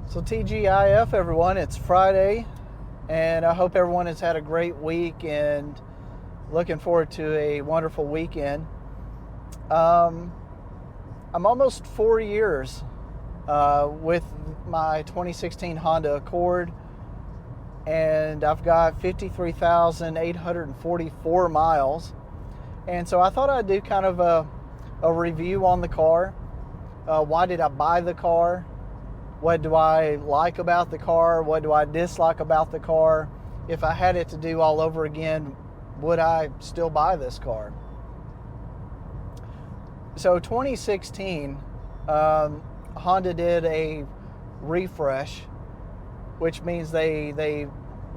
So TGIF, everyone, it's Friday, and I hope everyone has had a great week and looking forward to a wonderful weekend. I'm almost 4 years with my 2016 Honda Accord, and I've got 53,844 miles. And so I thought I'd do kind of a review on the car. Why did I buy the car? What do I like about the car? What do I dislike about the car? If I had it to do all over again, would I still buy this car? So 2016, Honda did a refresh, which means they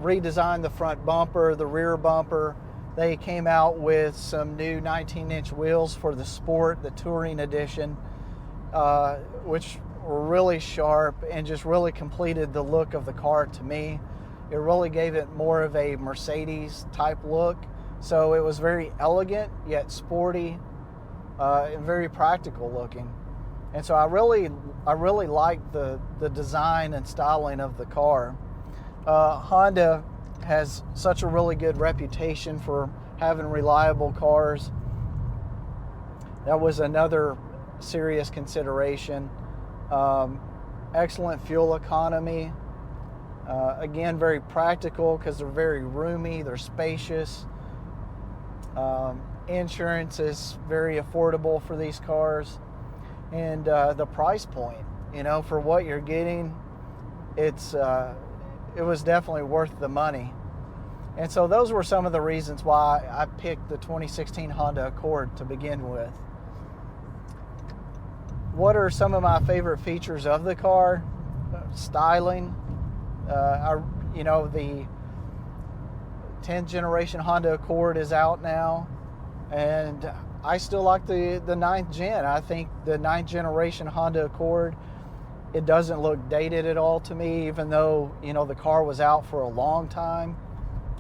redesigned the front bumper, the rear bumper. They came out with some new 19-inch wheels for the Sport, the Touring Edition, which were really sharp and just really completed the look of the car to me. It really gave it more of a Mercedes type look. So it was very elegant yet sporty and very practical looking. And so I really liked the design and styling of the car. Honda has such a really good reputation for having reliable cars. That was another serious consideration. Excellent fuel economy. Again, very practical because they're very roomy, they're spacious. Insurance is very affordable for these cars. And the price point, for what you're getting, it was definitely worth the money. And so those were some of the reasons why I picked the 2016 Honda Accord to begin with. What are some of my favorite features of the car? Styling. The 10th generation Honda Accord is out now, and I still like the 9th gen. I think the 9th generation Honda Accord, it doesn't look dated at all to me, even though, the car was out for a long time,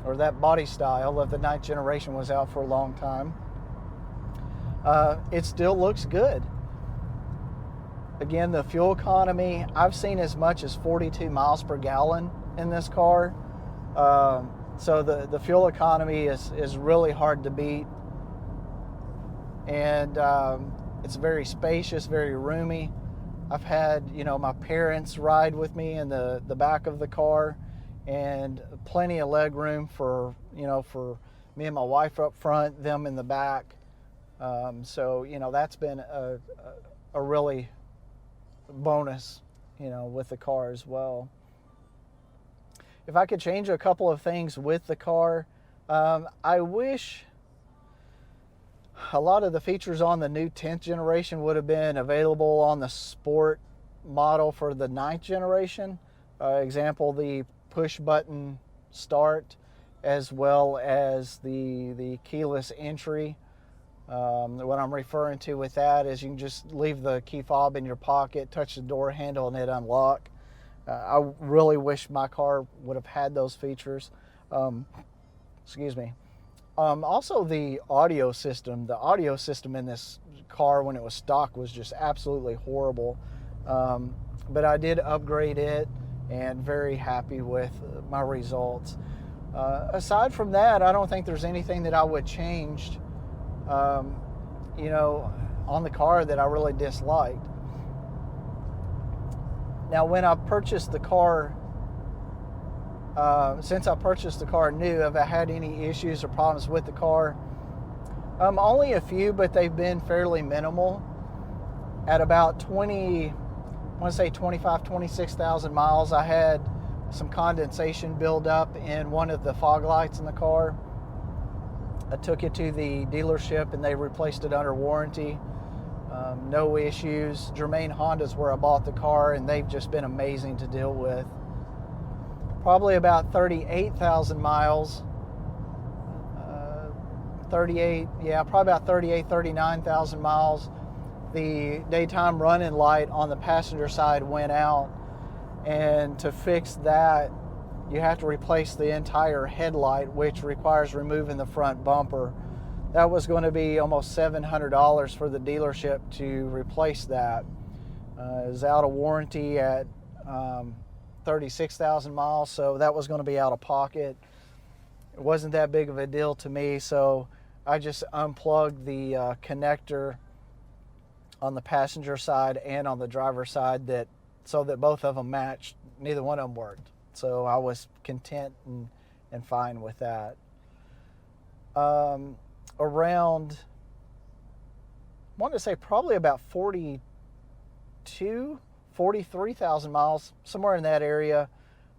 or that body style of the 9th generation was out for a long time. It still looks good. Again, the fuel economy, I've seen as much as 42 miles per gallon in this car. So the fuel economy is really hard to beat. And it's very spacious, very roomy. I've had, my parents ride with me in the back of the car, and plenty of leg room for me and my wife up front, them in the back. So that's been a really bonus, with the car as well. If I could change a couple of things with the car, I wish a lot of the features on the new 10th generation would have been available on the Sport model for the 9th generation. Example, the push button start, as well as the keyless entry. What I'm referring to with that is you can just leave the key fob in your pocket, touch the door handle, and it unlock. I really wish my car would have had those features. Excuse me. Also, the audio system. The audio system in this car when it was stock was just absolutely horrible. But I did upgrade it, and very happy with my results. Aside from that, I don't think there's anything that I would change on the car that I really disliked. Now, when I purchased the car, since I purchased the car new, have I had any issues or problems with the car? Only a few, but they've been fairly minimal. At about 26,000 miles, I had some condensation build up in one of the fog lights in the car. I took it to the dealership and they replaced it under warranty. No issues. Germain Honda's where I bought the car, and they've just been amazing to deal with. Probably about 38,000 miles. Probably about 39,000 miles. The daytime running light on the passenger side went out, and to fix that, you have to replace the entire headlight, which requires removing the front bumper. That was going to be almost $700 for the dealership to replace that. It was out of warranty at 36,000 miles, so that was going to be out of pocket. It wasn't that big of a deal to me, so I just unplugged the connector on the passenger side and on the driver's side so that both of them matched. Neither one of them worked, so I was content and fine with that. Around, I want to say probably about 43,000 miles, somewhere in that area,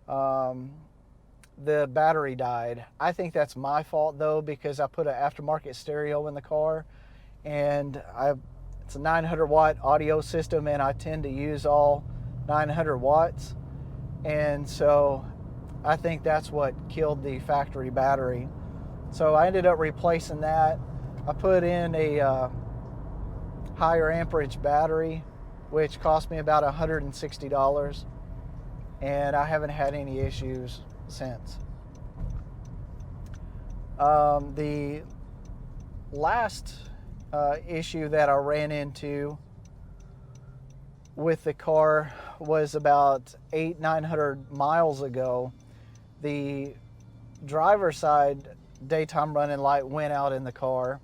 the battery died. I think that's my fault though, because I put an aftermarket stereo in the car, and it's a 900 watt audio system, and I tend to use all 900 watts, and so I think that's what killed the factory battery. So I ended up replacing that. I put in a higher amperage battery, which cost me about $160, and I haven't had any issues since. The last issue that I ran into with the car was about 900 miles ago. The driver's side daytime running light went out in the car,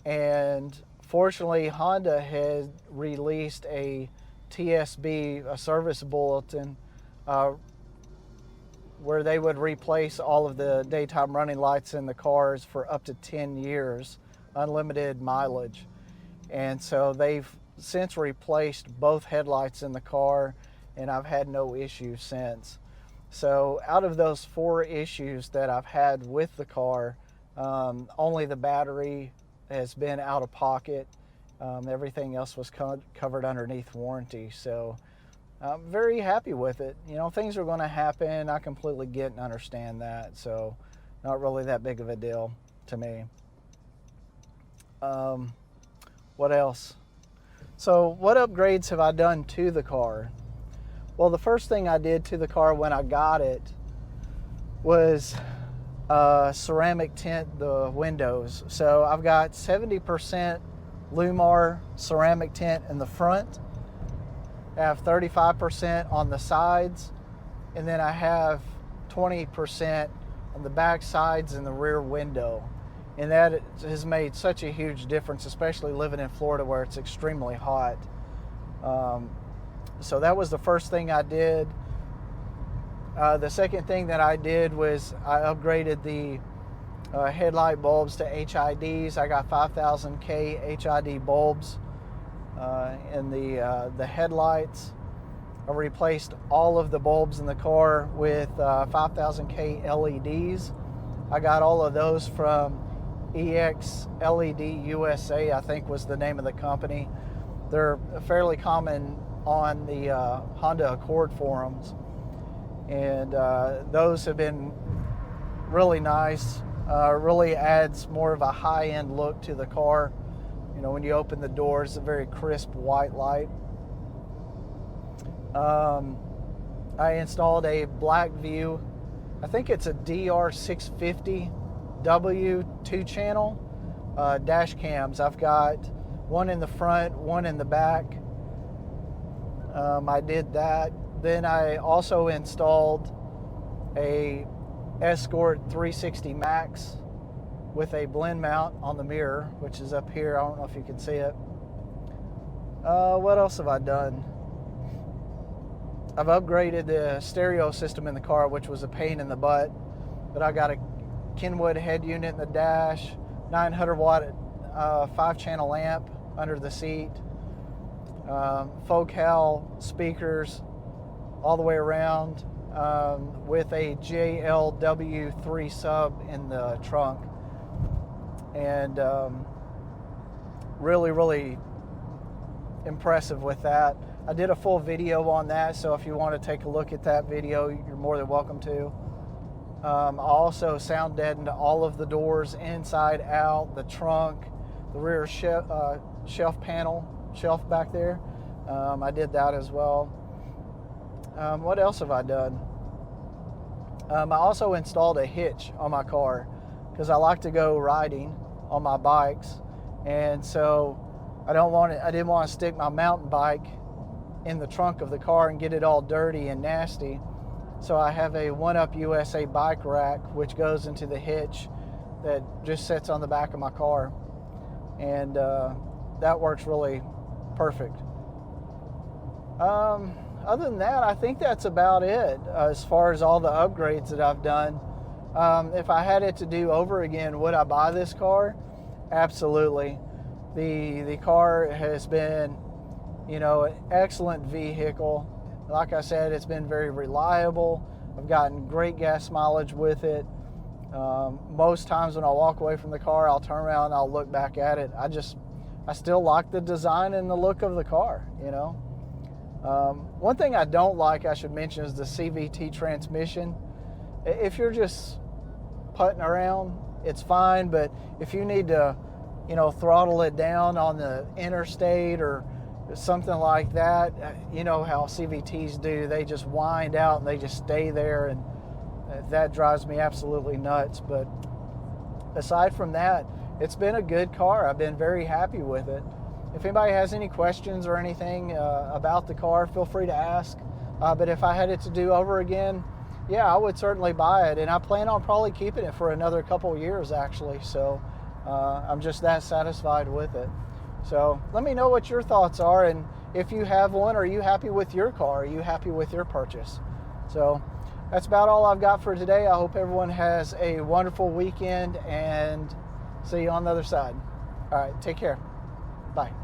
and fortunately Honda had released a TSB, a service bulletin, where they would replace all of the daytime running lights in the cars for up to 10 years, unlimited mileage. And so they've since replaced both headlights in the car, and I've had no issues since. So out of those 4 issues that I've had with the car, only the battery has been out of pocket. Everything else was covered underneath warranty. So I'm very happy with it. You know, things are going to happen. I completely get and understand that. So not really that big of a deal to me. What else? So what upgrades have I done to the car? Well, the first thing I did to the car when I got it was ceramic tint the windows. So I've got 70% Lumar ceramic tint in the front. I have 35% on the sides, and then I have 20% on the back sides and the rear window. And that has made such a huge difference, especially living in Florida where it's extremely hot. So that was the first thing I did. The second thing that I did was I upgraded the headlight bulbs to HIDs. I got 5000K HID bulbs in the headlights. I replaced all of the bulbs in the car with 5000K LEDs. I got all of those from EX LED USA, I think was the name of the company. They're fairly common on the Honda Accord forums, and those have been really nice. Really adds more of a high-end look to the car. You know, when you open the doors, a very crisp white light. I installed a Blackview, I think it's a DR650W 2-channel dash cams. I've got one in the front, one in the back. I did that. Then I also installed a Escort 360 Max with a blend mount on the mirror, which is up here. I don't know if you can see it. What else have I done? I've upgraded the stereo system in the car, which was a pain in the butt, but I got a Kenwood head unit in the dash, 900 watt 5-channel amp under the seat, Focal speakers all the way around, with a JLW3 sub in the trunk, and really impressive with that. I did a full video on that, so if you want to take a look at that video, you're more than welcome to. I also sound deadened all of the doors inside out, the trunk, the rear shelf back there. I did that as well. What else have I done? I also installed a hitch on my car because I like to go riding on my bikes, and so I didn't want to stick my mountain bike in the trunk of the car and get it all dirty and nasty. So I have a 1UP USA bike rack which goes into the hitch that just sits on the back of my car, and that works really perfect. Other than that, I think that's about it as far as all the upgrades that I've done. If I had it to do over again, would I buy this car? Absolutely. The car has been, an excellent vehicle. Like I said, it's been very reliable. I've gotten great gas mileage with it. Most times when I walk away from the car, I'll turn around and I'll look back at it. I still like the design and the look of the car, One thing I don't like, I should mention, is the CVT transmission. If you're just putting around, it's fine, but if you need to, throttle it down on the interstate or something like that, you know how CVTs do, they just wind out and they just stay there, and that drives me absolutely nuts. But aside from that, it's been a good car. I've been very happy with it. If anybody has any questions or anything about the car, feel free to ask. But if I had it to do over again, yeah, I would certainly buy it. And I plan on probably keeping it for another couple years, actually. So I'm just that satisfied with it. So let me know what your thoughts are. And if you have one, are you happy with your car? Are you happy with your purchase? So that's about all I've got for today. I hope everyone has a wonderful weekend, and see you on the other side. All right, take care. Bye.